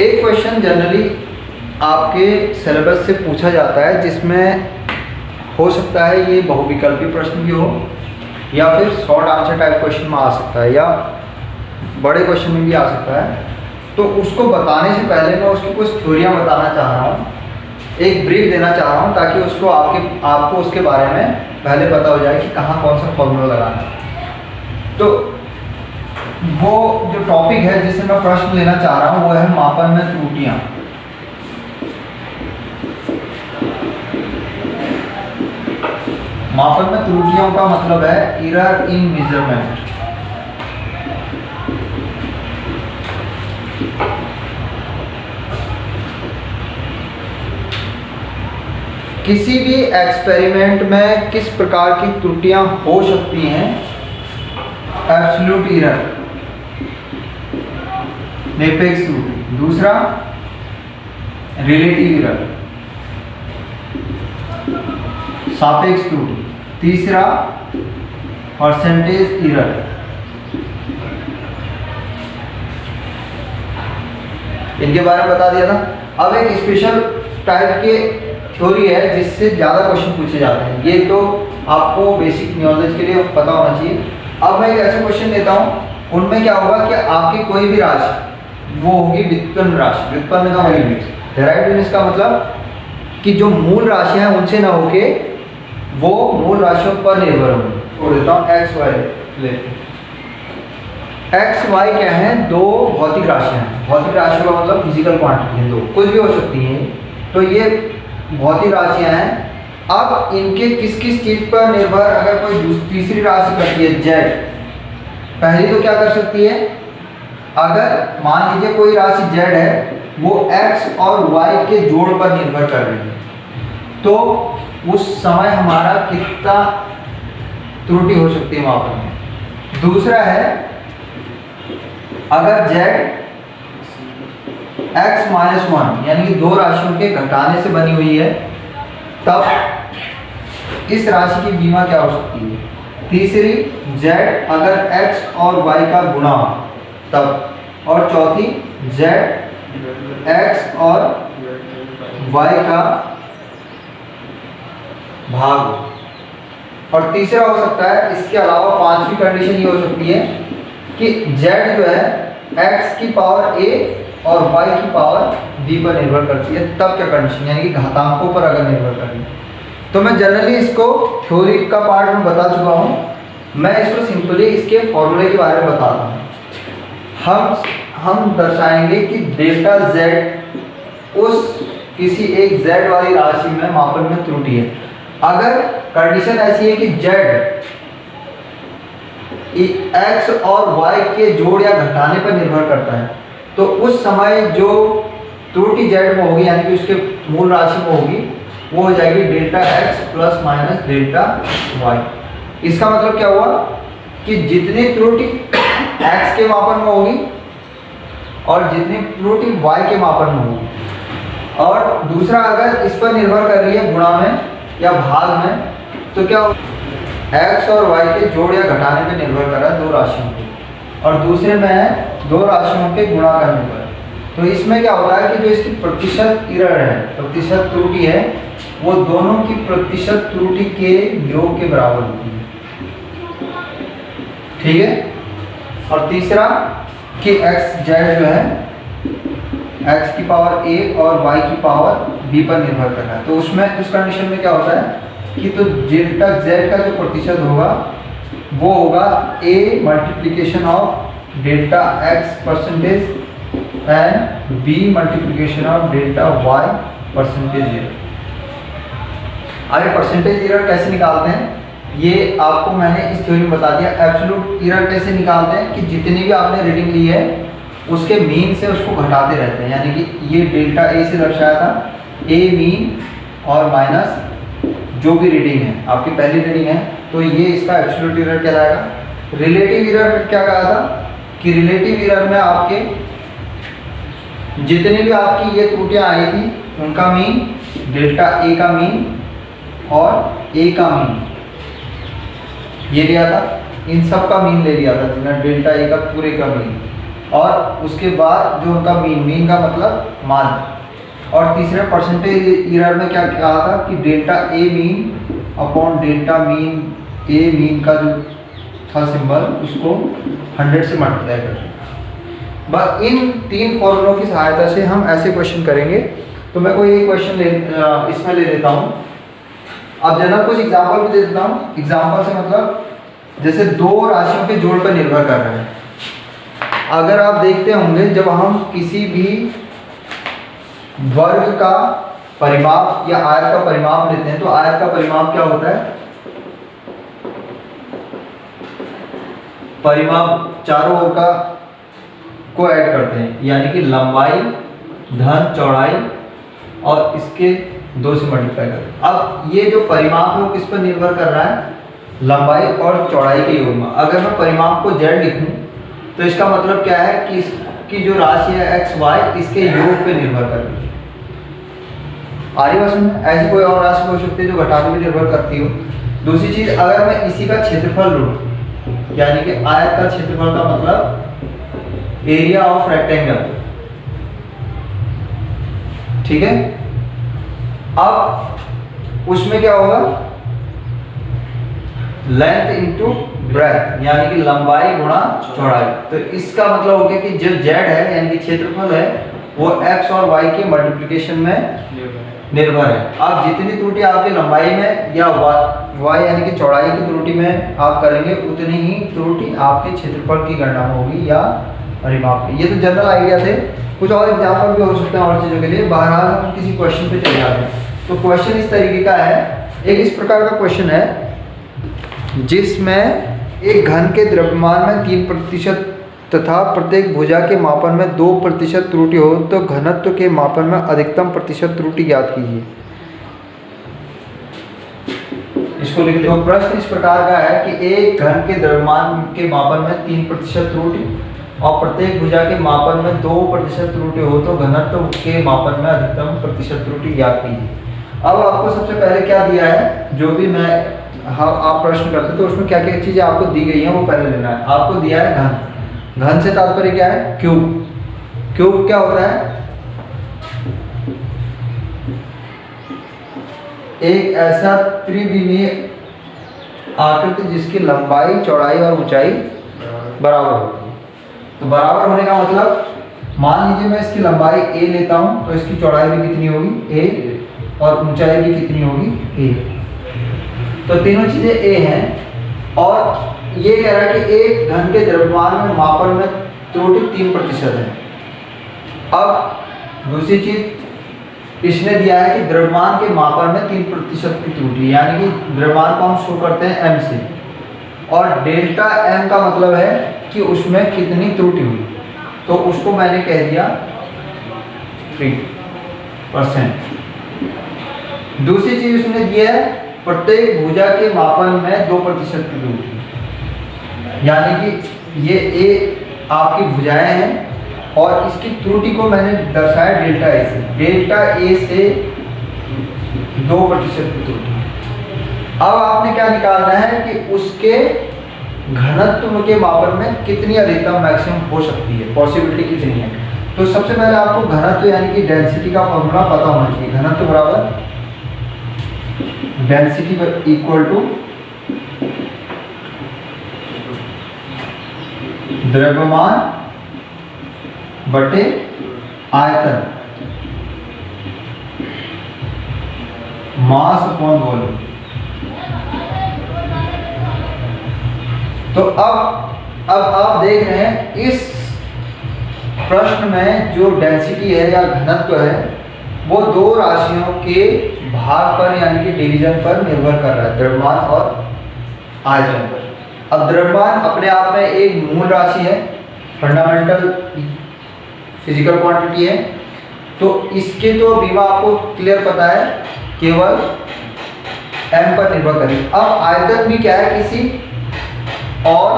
एक question generally आपके syllabus से पूछा जाता है जिसमें हो सकता है ये बहुविकल्पी प्रश्न भी हो या फिर शॉर्ट आंसर टाइप क्वेश्चन में आ सकता है या बड़े क्वेश्चन में भी आ सकता है। तो उसको बताने से पहले मैं उसकी कुछ थ्योरियाँ बताना चाह रहा हूँ, एक ब्रीफ देना चाह रहा हूँ ताकि उसको आपको उसके बारे में पहले पता हो जाए कि कहाँ कौन सा फॉर्मूला लगाना है। तो वो जो टॉपिक है जिससे मैं प्रश्न लेना चाह रहा हूँ वो है मापन में त्रुटियाँ। मापन में त्रुटियों का मतलब है एरर इन मेजरमेंट। किसी भी एक्सपेरिमेंट में किस प्रकार की त्रुटियां हो सकती हैं? एब्सोल्यूट एरर, निरपेक्ष त्रुटि। दूसरा रिलेटिव एरर, सापेक्ष त्रुटि। तीसरा परसेंटेज एरर। इनके बारे में बता दिया था। अब एक स्पेशल टाइप के थ्योरी है जिससे ज़्यादा क्वेश्चन पूछे जाते हैं। ये तो आपको बेसिक नॉलेज के लिए पता होना चाहिए। अब मैं एक ऐसा क्वेश्चन लेता हूँ, उनमें क्या होगा कि आपकी कोई भी राशि वो होगी व्युत्पन्न राशि। व्युत्पन्न का यूनिट, डेराइव्ड यूनिट्स का मतलब कि जो मूल राशियाँ हैं उनसे ना होके वो मूल राशियों पर निर्भर होंगी। छोड़ देता हूँ एक्स वाई लेते। एक्स वाई क्या है? दो भौतिक राशियाँ हैं। भौतिक राशियों का मतलब फिजिकल क्वांटिटी है, दो कुछ भी हो सकती हैं। तो ये भौतिक राशियाँ हैं। अब इनके किस किस चीज़ पर निर्भर अगर कोई तीसरी राशि करती है जेड, पहली तो क्या कर सकती है? अगर मान लीजिए कोई राशि जेड है वो एक्स और वाई के जोड़ पर निर्भर कर रही है, तो उस समय हमारा कितना त्रुटि हो सकती है मापन में। दूसरा है अगर जेड x माइनस वन यानी कि दो राशियों के घटाने से बनी हुई है, तब इस राशि की बीमा क्या हो सकती है। तीसरी z अगर x और y का गुणा हो तब, और चौथी z x और y का भाग हो। और तीसरा हो सकता है, इसके अलावा पांचवी कंडीशन ये हो सकती है कि z जो है x की पावर a और y की पावर b पर निर्भर करती है। तब क्या कंडीशन, यानी कि घातांकों पर अगर निर्भर कर रही है। तो मैं जनरली इसको थ्योरी का पार्ट में बता चुका हूँ। मैं इसको सिंपली इसके फॉर्मूले के बारे में बताता हूँ। हम दर्शाएंगे कि डेल्टा z उस किसी एक z वाली राशि में मापन में त्रुटि है। अगर कंडीशन ऐसी है कि z x और y के जोड़ या घटाने पर निर्भर करता है, तो उस समय जो त्रुटि z में होगी यानी कि उसके मूल राशि में होगी वो हो जाएगी delta x plus minus delta y। इसका मतलब क्या हुआ कि जितनी त्रुटि x के मापन में होगी और जितनी त्रुटि y के मापन में होगी, और दूसरा अगर इस पर निर्भर कर रही है गुणा में या भाग में, तो क्या x और y के जोड़ या घटाने पर निर्भर कर रहा है दो राशियों को, और दूसरे में है दो राशियों के गुणा करने पर। तो इसमें क्या होता है कि जो इसकी प्रतिशत एरर है, प्रतिशत त्रुटि है, वो दोनों की प्रतिशत त्रुटि के योग के बराबर होती है। ठीक है। और तीसरा कि x z जो है x की पावर a और y की पावर b पर निर्भर कर रहा है। तो उसमें उस कंडीशन में क्या होता है कि तो डेल्टा z का जो प्रतिशत होगा वो होगा a multiplication of delta x percentage and b multiplication of delta y percentage error. आगे परसेंटेज एरर कैसे निकालते हैं ये आपको मैंने इस थ्योरी में बता दिया। एब्सोल्यूट एरर कैसे निकालते हैं कि जितनी भी आपने रीडिंग ली है उसके मीन से उसको घटाते रहते हैं, यानी कि ये डेल्टा a से दर्शाया था, a मीन और माइनस जो भी रीडिंग है आपकी पहली रीडिंग है, तो ये इसका एब्सोल्यूट एरर कहलाएगा। रिलेटिव एरर में क्या कहा था कि रिलेटिव एरर में आपके जितनी भी आपकी ये त्रुटियां आई थी उनका मीन, डेल्टा a का मीन और a का मीन ये लिया था, इन सब का मीन ले लिया था, डेल्टा a का पूरे का मीन। और उसके बाद जो उनका मीन का मतलब मान। और तीसरे परसेंटेज एरर में क्या कहा था कि delta A mean upon delta mean A mean का जो था सिंबल उसको 100 से मल्टीप्लाई करें। बस इन 3 फॉर्मूलों की सहायता से हम ऐसे क्वेश्चन करेंगे। तो मैं कोई एक क्वेश्चन इसमें ले लेता हूँ। अब जनरल कुछ एग्जाम्पल भी दे देता हूँ। एग्जाम्पल से मतलब जैसे 2 राशियों के जोड़ पर निर्भर कर रहे हैं। अगर आप देखते होंगे जब हम किसी भी वर्ग का परिमाप या आयत का परिमाप लेते हैं तो आयत का परिमाप क्या होता है? परिमाप चारों ओर का को ऐड करते हैं, यानी कि लंबाई धन चौड़ाई और इसके 2 से मल्टीप्लाई करते हैं। अब ये जो परिमाप है वो किस पर निर्भर कर रहा है? लंबाई और चौड़ाई के योग में। अगर मैं परिमाप को z लिखूं तो इसका मतलब क्या है कि इसकी जो राशि है x y इसके योग पे निर्भर कर रही है। आ रही बात समझ? ऐसी कोई और राशि हो सकती है जो घटाने पे निर्भर करती हो। दूसरी चीज, अगर मैं इसी का क्षेत्रफल लूं, यानी कि आयत का क्षेत्रफल का मतलब एरिया ऑफ रेक्टेंगल, ठीक है। अब उसमें क्या होगा? लेंथ इंटू ब्रेथ, यानी कि लंबाई गुणा चौड़ाई। तो इसका मतलब हो गया कि जो z है यानी कि क्षेत्रफल है वो x और y के मल्टीप्लिकेशन में निर्भर है। अब जितनी त्रुटि आपकी लंबाई में या y यानी कि चौड़ाई की त्रुटि में आप करेंगे उतनी ही त्रुटि आपके क्षेत्रफल की गणना में होगी या परिमाप की। ये तो जनरल आइडिया थे, कुछ और एग्जाम्पल भी हो सकते हैं और चीज़ों के लिए। बहरहाल हम किसी क्वेश्चन पे चले जाते हैं। तो क्वेश्चन इस तरीके का है, एक इस प्रकार का क्वेश्चन है जिसमें एक घन के द्रव्यमान में 3% तथा प्रत्येक भुजा के मापन में 2% त्रुटि हो तो घनत्व के मापन में अधिकतम प्रतिशत त्रुटि ज्ञात कीजिए। इसको लिख दो। प्रश्न इस प्रकार का है कि एक घन के द्रव्यमान के मापन में 3% त्रुटि और प्रत्येक भुजा के मापन में 2% त्रुटि हो तो घनत्व के मापन में अधिकतम प्रतिशत त्रुटि ज्ञात कीजिए। अब आपको सबसे पहले क्या दिया है, जो भी मैं आप प्रश्न करते तो उसमें क्या क्या चीजें आपको दी गई हैं वो पहले लेना है। आपको दिया है घन। घन से तात्पर्य क्या है? क्यूब। क्यूब क्या होता है? एक ऐसा त्रिविमीय आकृति जिसकी लंबाई चौड़ाई और ऊंचाई बराबर होती है। तो बराबर होने का मतलब, मान लीजिए मैं इसकी लंबाई a लेता हूं तो इसकी चौड़ाई भी कितनी होगी? a, और ऊंचाई भी कितनी होगी? a। तो तीनों चीजें a हैं और ये कह रहा है कि एक घन के द्रव्यमान में मापन में त्रुटि 3% है। अब दूसरी चीज इसने दिया है कि द्रव्यमान के मापन में 3% की त्रुटि, यानी कि द्रव्यमान को हम शो करते हैं m से, और डेल्टा m का मतलब है कि उसमें कितनी त्रुटि हुई। तो उसको मैंने कह दिया 3%। दूसरी चीज उसने दिया है प्रत्येक भुजा के मापन में 2% की त्रुटि, यानी कि ये a आपकी भुजाएं हैं और इसकी त्रुटि को मैंने दर्शाया डेल्टा ए से। डेल्टा ए से 2% की त्रुटि। अब आपने क्या निकालना है कि उसके घनत्व के मापन में कितनी अधिकतम मैक्सिमम हो सकती है, पॉसिबिलिटी कितनी है। तो सबसे पहले आपको घनत्व यानी कि डेंसिटी का फॉर्मूला पता होना चाहिए। घनत्व बराबर डेंसिटी इक्वल टू द्रव्यमान बटे आयतन, मास अपॉन वॉल्यूम। तो अब आप देख रहे हैं इस प्रश्न में जो डेंसिटी है या घनत्व है वो 2 राशियों के भाग पर यानी कि डिवीजन पर निर्भर कर रहा है, द्रव्यमान और आयतन पर। अब द्रव्यमान अपने आप में एक मूल राशि है, फंडामेंटल फिजिकल क्वांटिटी है, तो इसके तो बीमा आपको क्लियर पता है, केवल m पर निर्भर करेगी। अब आयतन भी क्या है, किसी और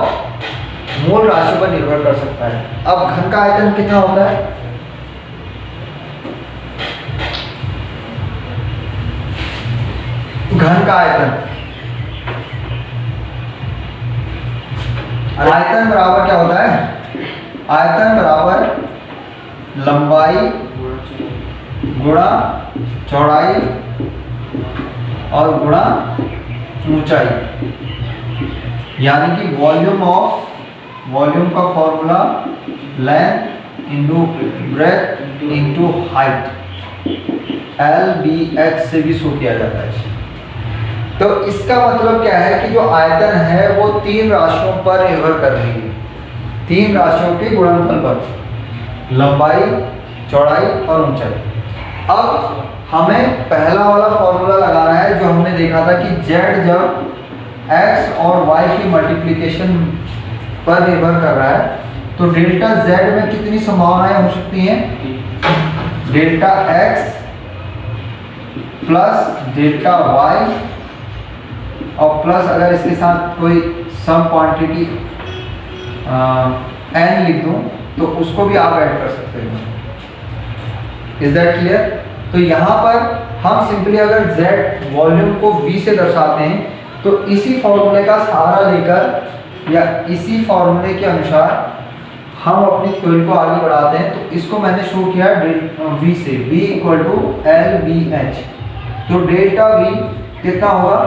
मूल राशि पर निर्भर कर सकता है। अब घन का आयतन कितना होता है? घन का आयतन बराबर क्या होता है? आयतन बराबर लंबाई गुणा चौड़ाई और गुणा ऊंचाई, यानी कि वॉल्यूम का formula length into breadth into height, LBH से भी शो किया जाता है। तो इसका मतलब क्या है कि जो आयतन है वो तीन राशियों पर निर्भर कर रही है, तीन राशियों के गुणनफल पर, लंबाई, चौड़ाई और ऊंचाई। अब हमें पहला वाला फॉर्मूला लगाना है जो हमने देखा था कि z जब x और y की मल्टीप्लिकेशन पर निर्भर कर रहा है तो डेल्टा z में कितनी संभावनाएं हो सकती हैं, delta x plus delta y और प्लस अगर इसके साथ कोई सम क्वांटिटी n लिख दूं तो उसको भी आप ऐड कर सकते हैं। Is that clear? तो यहाँ पर हम सिंपली अगर z वॉल्यूम को v से दर्शाते हैं तो इसी फॉर्मूले का सहारा लेकर या इसी फॉर्मूले के अनुसार हम अपनी थ्योरी को आगे बढ़ाते हैं। तो इसको मैंने शो किया v से, v इक्वल टू LBH। तो डेल्टा v कितना होगा,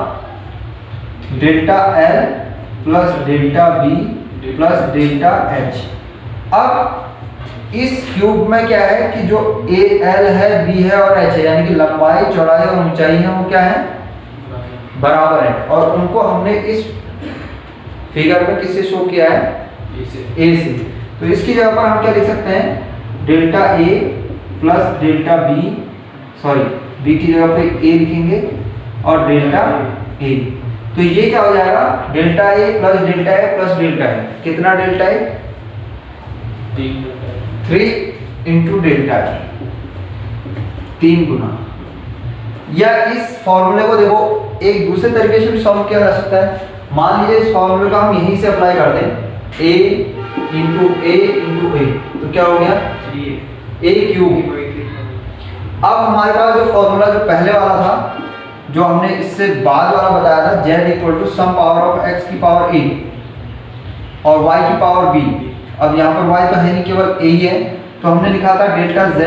delta L plus delta v plus delta H। अब इस क्यूब में क्या है कि जो L है, B है और H है, यानी कि लंबाई, चौड़ाई और ऊंचाई है वो क्या है, बराबर है। और उनको हमने इस फिगर में किससे शो किया है, A से। तो इसकी जगह पर हम क्या लिख सकते हैं, delta A plus delta B, sorry B की जगह पे A लिखेंगे और डेल्टा A। तो ये क्या हो जाएगा, delta A plus delta A plus delta A। कितना delta A, 3 into delta A, 3 गुना। या इस फॉर्मूले को देखो एक दूसरे तरीके से भी सॉल्व किया जा सकता है। मान लीजिए इस फॉर्मूले का हम यहीं से अप्लाई कर दें, A इंटू A, तो क्या हो गया, A क्यूब। अब हमारे पास जो फॉर्मूला जो पहले वाला था, जो हमने इससे बाद वाला बताया था, z equal to some power of x की पावर a और y की पावर b। अब यहाँ पर y तो है नहीं, केवल a ही है, तो हमने लिखा था delta z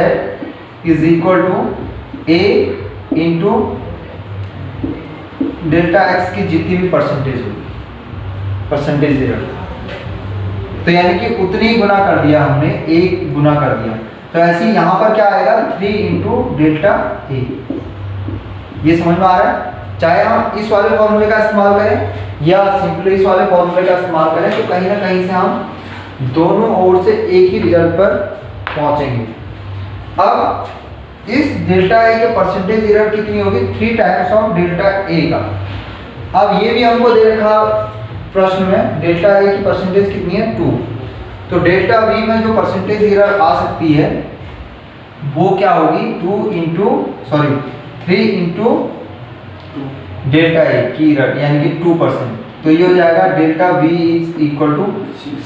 is equal to a into delta x की जितनी भी परसेंटेज होगी, परसेंटेज एरर। तो यानी कि उतनी ही गुना कर दिया हमने, एक गुना कर दिया। तो ऐसे ही यहाँ पर क्या आएगा, 3 इंटू डेल्टा a। ये समझ में आ रहा है? चाहे हम इस वाले फॉर्मूले का इस्तेमाल करें या सिंपली इस वाले फॉर्मूले का इस्तेमाल करें, तो कहीं ना कहीं से हम दोनों ओर से एक ही रिजल्ट पर पहुंचेंगे। अब इस डेल्टा ए के परसेंटेज एरर कितनी होगी, 3 टाइम्स ऑफ डेल्टा ए का। अब ये भी हमको दे रखा प्रश्न में, डेल्टा ए की परसेंटेज कितनी है, 2। तो डेल्टा बी में जो परसेंटेज एरर आ सकती है वो क्या होगी, 3 इंटू डेल्टा ए की एरर, यानी कि 2%। तो ये हो जाएगा delta b is equal to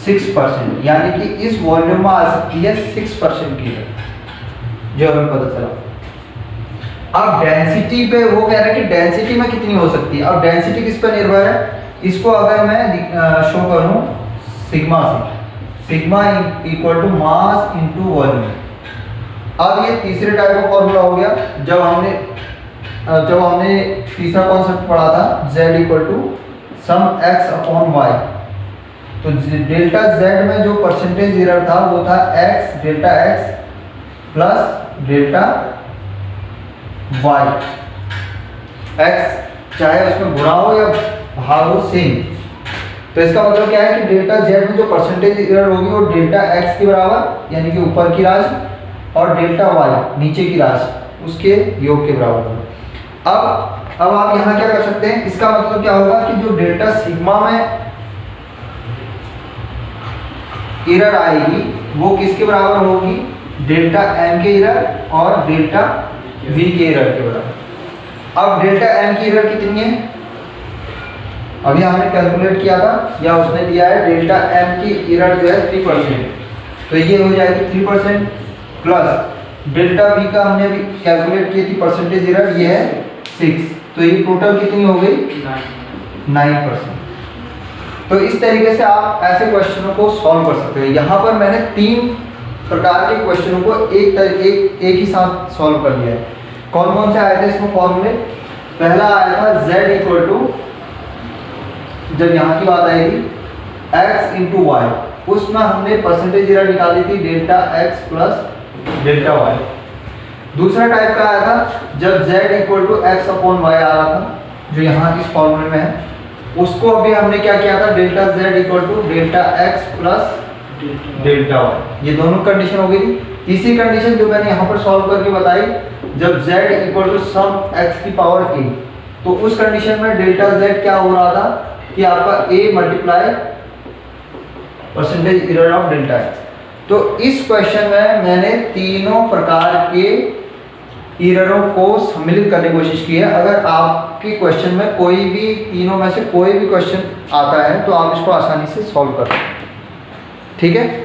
6%, यानी कि इस वॉल्यूम में आ सकती है 6% की एरर, जो हमें पता चला। अब डेंसिटी पे वो कह रहा है कि डेंसिटी में कितनी हो सकती है। अब डेंसिटी किस पर निर्भर है, इसको अगर मैं शो करूं सिग्मा से, sigma equal to mass into volume. अब ये तीसरे टाइप का फॉर्मूला हो गया। जब हमने तीसरा कॉन्सेप्ट पढ़ा था, z equal to some x upon y, तो डेल्टा z में जो परसेंटेज एरर था वो था x, delta x plus delta y। x चाहे उसमें गुणा हो या भाग हो, सेम। तो इसका मतलब क्या है कि डेल्टा z में जो परसेंटेज एरर होगी वो डेल्टा x के बराबर, यानी कि ऊपर की राशि, और डेल्टा y नीचे की राशि, उसके योग के बराबर होगा। अब आप यहाँ क्या कर सकते हैं, इसका मतलब क्या होगा कि जो डेल्टा सिग्मा में एरर आएगी वो किसके बराबर होगी, डेल्टा m के एरर और डेल्टा v के एरर के बराबर। अब डेल्टा m की एरर कितनी है, अभी हमने कैलकुलेट किया था या उसने दिया है, डेल्टा m की एरर जो है 3%, तो ये हो जाएगी 3% प्लस डेल्टा v का हमने अभी कैलकुलेट की थी परसेंटेज एरर, ये है 6, तो ये टोटल कितनी हो गई, 9%। तो इस तरीके से आप ऐसे क्वेश्चनों को सॉल्व कर सकते हो। यहाँ पर मैंने 3 प्रकार के क्वेश्चनों को एक ही साथ सॉल्व कर लिया है। कौन कौन से आए थे इसमें फॉर्मूले? पहला आया था z इक्वल टू, जब यहाँ की बात आएगी, x इंटू वाई, उसमें हमने परसेंटेज एरर निकाली थी delta x plus delta Y. दूसरा टाइप का आया था जब z equal to X upon Y आ रहा था, जो यहाँ इस फॉर्मूले में है, उसको अभी हमने क्या किया था, delta z equal to delta x plus delta y. ये दोनों कंडीशन हो गई थी। तीसरी कंडीशन जो मैंने यहाँ पर सॉल्व करके बताई, जब z equal to some x की पावर a, तो उस कंडीशन में डेल्टा z क्या हो रहा था कि आपका a multiply percentage error of delta x। तो इस क्वेश्चन में मैंने तीनों प्रकार के एररों को सम्मिलित करने की कोशिश की है। अगर आपके क्वेश्चन में कोई भी तीनों में से कोई भी क्वेश्चन आता है तो आप इसको आसानी से सॉल्व कर सकते हैं। ठीक है।